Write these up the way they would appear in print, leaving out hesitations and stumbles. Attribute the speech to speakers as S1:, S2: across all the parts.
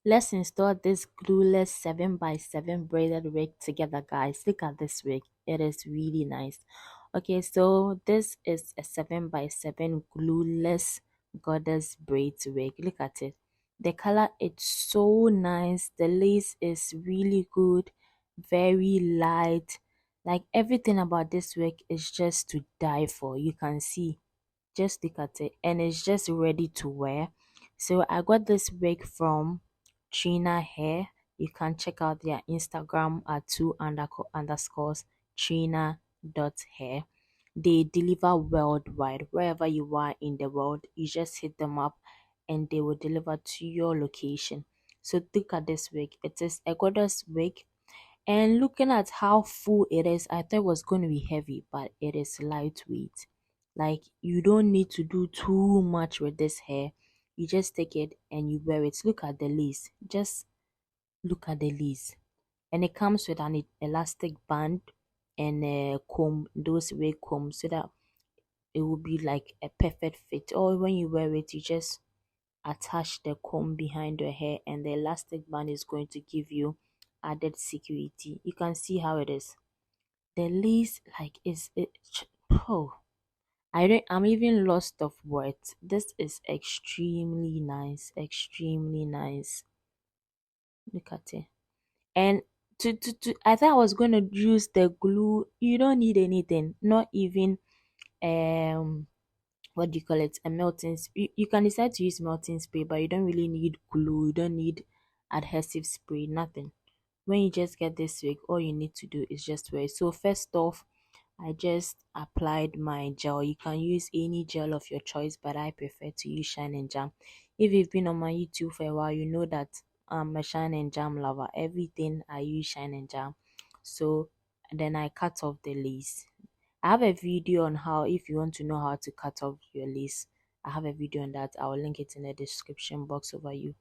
S1: Let's install this glueless 7x7 braided wig together, guys. Look at this wig. It is really nice. Okay, so this is a 7x7 glueless goddess braids wig. Look at it. The color is so nice. The lace is really good, very light. Like everything about this wig is just to die for. You can see, just look at it, and it's just ready to wear. So I got this wig from Trina Hair. You can check out their Instagram at underscores Trina dot hair. They deliver worldwide. Wherever you are in the world, you just hit them up and they will deliver to your location. So look at this wig. It is a goddess wig, and looking at how full it is, I thought it was going to be heavy, but it is lightweight. Like, you don't need to do too much with this hair. You just take it and you wear it. Look at the lace. Just look at the lace. And it comes with an elastic band and a comb, those wig combs, so that it will be like a perfect fit. Or when you wear it, you just attach the comb behind your hair, and the elastic band is going to give you added security. You can see how it is. The lace, like, is it. Oh, I'm even lost of words. This is extremely nice, extremely nice. Look at it. And I thought I was going to use the glue. You don't need anything, not even what do you call it, a melting spray. You can decide to use melting spray, but you don't really need glue, you don't need adhesive spray, nothing. When you just get this wig, all you need to do is just wear it. So first off, I just applied my gel. You can use any gel of your choice, but I prefer to use Shine and Jam. If you've been on my YouTube for a while, you know that I'm a Shine and Jam lover. Everything I use Shine and Jam. So then I cut off the lace. I have a video on how, if you want to know how to cut off your lace, I have a video on that. I will link it in the description box over you.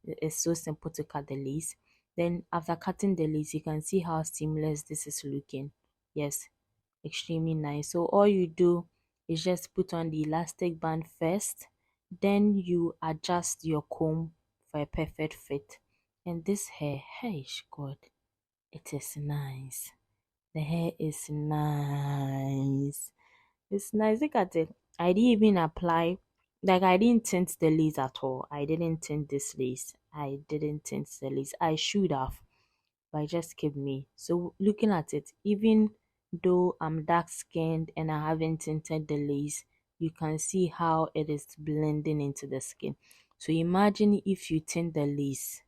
S1: It's so simple to cut the lace. Then after cutting the lace, you can see how seamless this is looking. Yes, extremely nice. So all you do is just put on the elastic band first, then you adjust your comb for a perfect fit. And this hair, hey God, it is nice. The hair is nice. It's nice. Look at it. I didn't even apply, like, I didn't tint the lace at all. I didn't tint this lace. I didn't tint the lace. I should have, but it just kept me. So looking at it, even though I'm dark skinned and I haven't tinted the lace, you can see how it is blending into the skin. So imagine if you tint the lace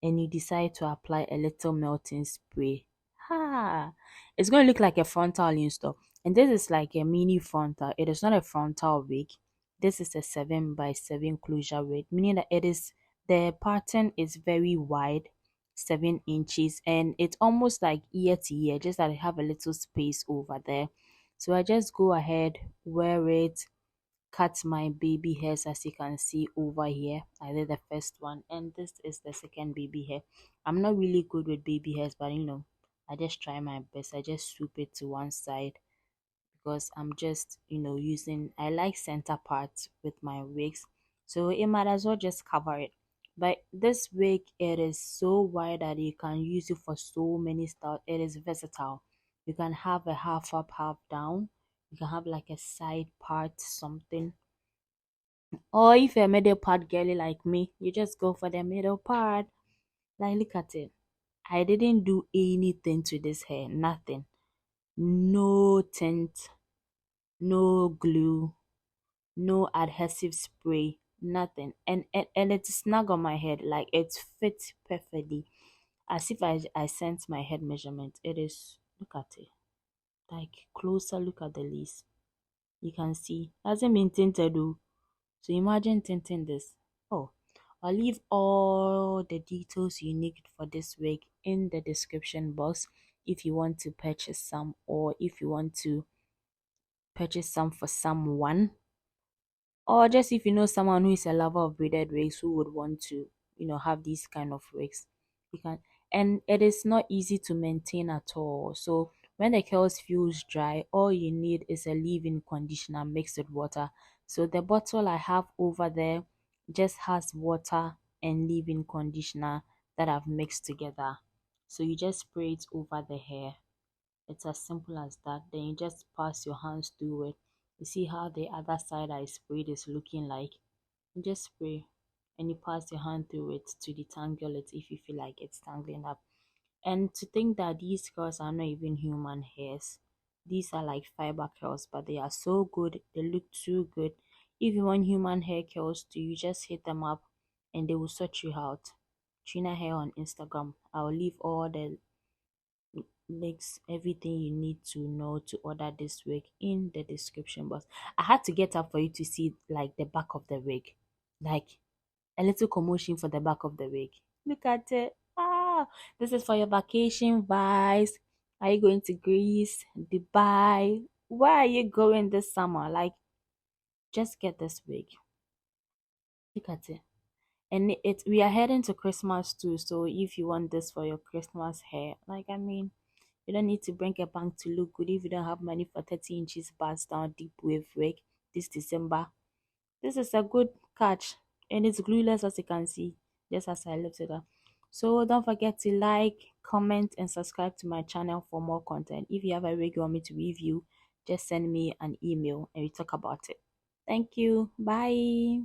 S1: and you decide to apply a little melting spray. Ha! It's going to look like a frontal install. And this is like a mini frontal. It is not a frontal wig. This is a 7x7 closure wig, meaning that the pattern is very wide, 7 inches, and it's almost like ear to ear, just that I have a little space over there. So I just go ahead, wear it, cut my baby hairs, as you can see over here. I did the first one, and this is the second baby hair. I'm not really good with baby hairs, but I just try my best. I just swoop it to one side because I'm just using, I like center parts with my wigs, so it might as well just cover it. But this wig, it is so wide that you can use it for so many styles. It is versatile. You can have a half up, half down. You can have like a side part, something. Or if you're a middle part girly like me, you just go for the middle part. Like, look at it. I didn't do anything to this hair. Nothing. No tint, no glue, no adhesive spray, nothing. And it's snug on my head. Like, it fits perfectly. As if I sent my head measurement. It is, look at it. Like, closer look at the lace. You can see. Hasn't been tinted though. So imagine tinting this. Oh, I'll leave all the details you need for this wig in the description box if you want to purchase some, or if you want to purchase some for someone, or just if you know someone who is a lover of braided wigs who would want to have these kind of wigs. You can. And it is not easy to maintain at all. So when the curls feels dry, all you need is a leave-in conditioner mixed with water. So the bottle I have over there just has water and leave-in conditioner that I've mixed together. So you just spray it over the hair. It's as simple as that. Then you just pass your hands through it. You see how the other side I sprayed is looking like? You just spray and you pass your hand through it to detangle it if you feel like it's tangling up. And to think that these curls are not even human hairs. These are like fiber curls, but they are so good. They look too good. If you want human hair curls too, you just hit them up and they will sort you out. Trina Hair on Instagram. I'll leave all the links, everything you need to know to order this wig in the description box. I had to get up for you to see like the back of the wig. Like a little commotion for the back of the wig. Look at it. Ah, this is for your vacation vibes. Are you going to Greece, Dubai? Where are you going this summer? Like, just get this wig. Look at it. And we are heading to Christmas too. So if you want this for your Christmas hair, like I mean, you don't need to bring a bank to look good if you don't have money for 30 inches bust down deep wave wig this December. This is a good catch and it's glueless as you can see, just as I lifted up. So don't forget to like, comment, and subscribe to my channel for more content. If you have a wig you want me to review, just send me an email and we talk about it. Thank you. Bye.